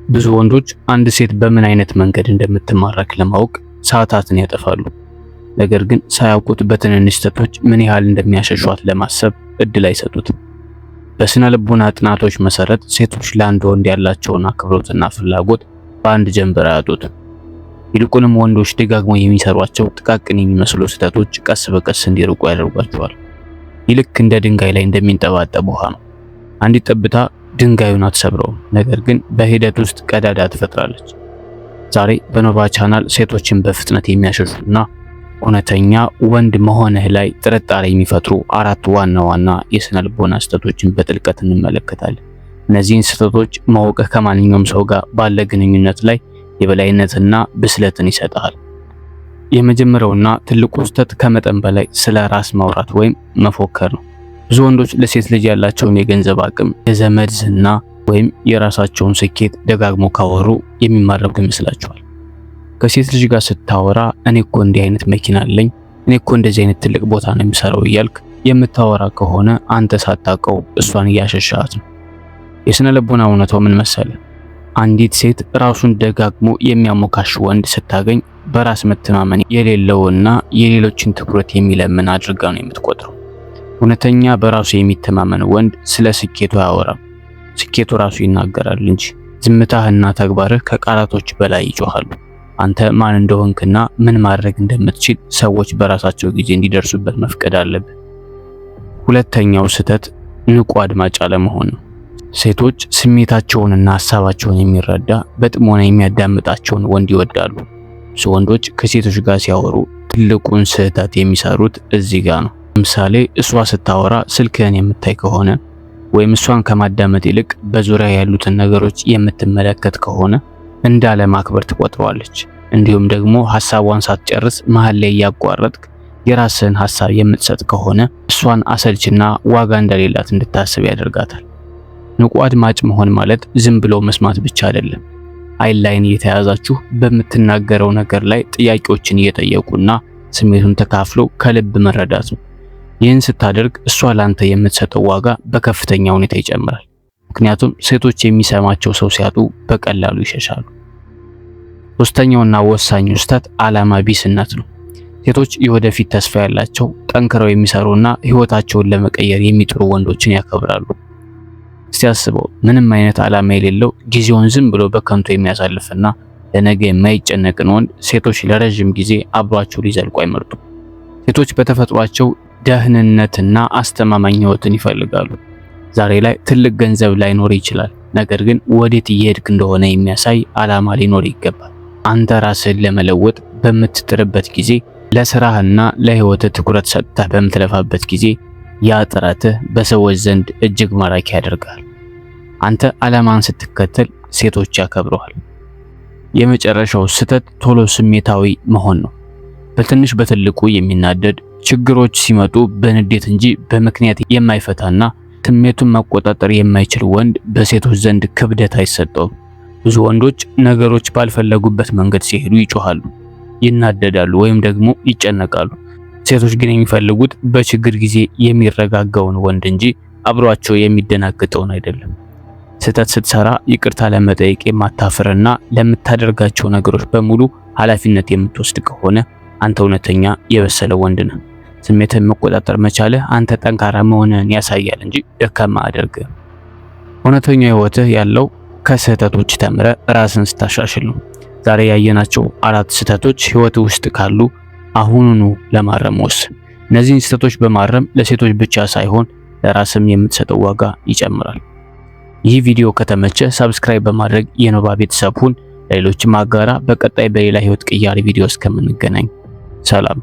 ብዙ ወንዶች አንድ ሴት በምን አይነት መንገድ እንደምትማረክ ለማወቅ ሰዓታትን ያጠፋሉ። ነገር ግን ሳያውቁት በትንንሽ ስህተቶች ምን ያህል እንደሚያሸሿት ለማሰብ እድል አይሰጡትም። በስነ ልቦና ጥናቶች መሰረት ሴቶች ለአንድ ወንድ ያላቸውን አክብሮትና ፍላጎት በአንድ ጀንበር አያጡትም። ይልቁንም ወንዶች ደጋግሞ የሚሰሯቸው ጥቃቅን የሚመስሉ ስህተቶች ቀስ በቀስ እንዲርቁ ያደርጓቸዋል። ይልክ እንደ ድንጋይ ላይ እንደሚንጠባጠብ ውሃ ነው። አንዲት ጠብታ ድንጋዩን አትሰብረውም፣ ነገር ግን በሂደት ውስጥ ቀዳዳ ትፈጥራለች። ዛሬ በኖቫ ቻናል ሴቶችን በፍጥነት የሚያሸሹና እውነተኛ ወንድ መሆንህ ላይ ጥርጣሬ የሚፈጥሩ 4 ዋና ዋና የስነ ልቦና ስህተቶችን በጥልቀት እንመለከታለን። እነዚህን ስህተቶች ማወቅህ ከማንኛውም ሰው ጋር ባለ ግንኙነት ላይ የበላይነትና ብስለትን ይሰጣል። የመጀመሪያውና ትልቁ ስህተት ከመጠን በላይ ስለ ራስ ማውራት ወይም መፎከር ነው። ብዙ ወንዶች ለሴት ልጅ ያላቸውን የገንዘብ አቅም፣ የዘመድ ዝና ወይም የራሳቸውን ስኬት ደጋግሞ ካወሩ የሚማረኩ ይመስላቸዋል። ከሴት ልጅ ጋር ስታወራ እኔ እኮ እንዲህ አይነት መኪና አለኝ፣ እኔ እኮ እንደዚህ አይነት ትልቅ ቦታ ነው የሚሰራው እያልክ የምታወራ ከሆነ አንተ ሳታውቀው እሷን እያሸሻት ነው። የስነ ልቦና እውነታው ምን መሰለ? አንዲት ሴት ራሱን ደጋግሞ የሚያሞካሽ ወንድ ስታገኝ በራስ መተማመን የሌለውና የሌሎችን ትኩረት የሚለምን አድርጋ ነው የምትቆጥረው። እውነተኛ በራሱ የሚተማመን ወንድ ስለ ስኬቱ አያወራም፣ ስኬቱ ራሱ ይናገራል እንጂ። ዝምታህና ተግባርህ ከቃላቶች በላይ ይጮሃሉ። አንተ ማን እንደሆንክና ምን ማድረግ እንደምትችል ሰዎች በራሳቸው ጊዜ እንዲደርሱበት መፍቀድ አለብህ። ሁለተኛው ስህተት ንቁ አድማጭ አለመሆን ነው። ሴቶች ስሜታቸውንና ሐሳባቸውን የሚረዳ በጥሞና የሚያዳምጣቸውን ወንድ ይወዳሉ። ብዙ ወንዶች ከሴቶች ጋር ሲያወሩ ትልቁን ስህተት የሚሰሩት እዚህ ጋር ነው። ለምሳሌ እሷ ስታወራ ስልክህን የምታይ ከሆነ ወይም እሷን ከማዳመጥ ይልቅ በዙሪያ ያሉትን ነገሮች የምትመለከት ከሆነ እንዳለ ማክበር ትቆጥረዋለች። እንዲሁም ደግሞ ሐሳቧን ሳትጨርስ መሃል ላይ ያቋረጥክ የራስህን ሐሳብ የምትሰጥ ከሆነ እሷን አሰልችና ዋጋ እንደሌላት እንድታስብ ያደርጋታል። ንቁ አድማጭ መሆን ማለት ዝም ብሎ መስማት ብቻ አይደለም። አይን ላይን እየተያዛችሁ በምትናገረው ነገር ላይ ጥያቄዎችን እየጠየቁና ስሜቱን ተካፍሎ ከልብ መረዳት ነው። ይህን ስታደርግ እሷ ላንተ የምትሰጠው ዋጋ በከፍተኛ ሁኔታ ይጨምራል። ምክንያቱም ሴቶች የሚሰማቸው ሰው ሲያጡ በቀላሉ ይሸሻሉ። ሶስተኛውና ወሳኙ ስህተት ዓላማ ቢስነት ነው። ሴቶች የወደፊት ተስፋ ያላቸው ጠንክረው የሚሰሩና ህይወታቸውን ለመቀየር የሚጥሩ ወንዶችን ያከብራሉ። እስቲ አስበው፣ ምንም አይነት ዓላማ የሌለው ጊዜውን ዝም ብሎ በከንቱ የሚያሳልፍና ለነገ የማይጨነቅን ወንድ ሴቶች ለረጅም ጊዜ አብሯቸው ሊዘልቁ አይመርጡም። ሴቶች በተፈጥሯቸው ደህንነትና አስተማማኝ ህይወትን ይፈልጋሉ። ዛሬ ላይ ትልቅ ገንዘብ ላይኖር ይችላል፣ ነገር ግን ወዴት እየሄድክ እንደሆነ የሚያሳይ ዓላማ ሊኖር ይገባል። አንተ ራስህን ለመለወጥ በምትጥርበት ጊዜ፣ ለስራህና ለህይወትህ ትኩረት ሰጥተህ በምትለፋበት ጊዜ ያ ጥረትህ በሰዎች ዘንድ እጅግ ማራኪ ያደርጋል። አንተ ዓላማን ስትከተል ሴቶች ያከብረዋል። የመጨረሻው ስህተት ቶሎ ስሜታዊ መሆን ነው። በትንሽ በትልቁ የሚናደድ፣ ችግሮች ሲመጡ በንዴት እንጂ በምክንያት የማይፈታና ስሜቱን መቆጣጠር የማይችል ወንድ በሴቶች ዘንድ ክብደት አይሰጠውም። ብዙ ወንዶች ነገሮች ባልፈለጉበት መንገድ ሲሄዱ ይጮሃሉ፣ ይናደዳሉ ወይም ደግሞ ይጨነቃሉ። ሴቶች ግን የሚፈልጉት በችግር ጊዜ የሚረጋጋውን ወንድ እንጂ አብሯቸው የሚደናገጠውን አይደለም። ስህተት ስትሰራ ይቅርታ ለመጠየቅ የማታፍርና ለምታደርጋቸው ነገሮች በሙሉ ኃላፊነት የምትወስድ ከሆነ አንተ እውነተኛ የበሰለ ወንድ ነህ። ስሜትን መቆጣጠር መቻልህ አንተ ጠንካራ መሆንህን ያሳያል እንጂ ደካማ አያደርግህም። እውነተኛ ህይወትህ ያለው ከስህተቶች ተምረ ራስን ስታሻሽል ነው። ዛሬ ያየናቸው 4 ስህተቶች ህይወት ውስጥ ካሉ አሁኑኑ ለማረም ወስን። እነዚህን ስህተቶች በማረም ለሴቶች ብቻ ሳይሆን ለራስም የምትሰጠው ዋጋ ይጨምራል። ይህ ቪዲዮ ከተመቸ ሰብስክራይብ በማድረግ የኖቫ ቤተሰብ ሁን። ለሌሎችም አጋራ። በቀጣይ በሌላ ህይወት ቅያሪ ቪዲዮ እስከምንገናኝ ሰላም።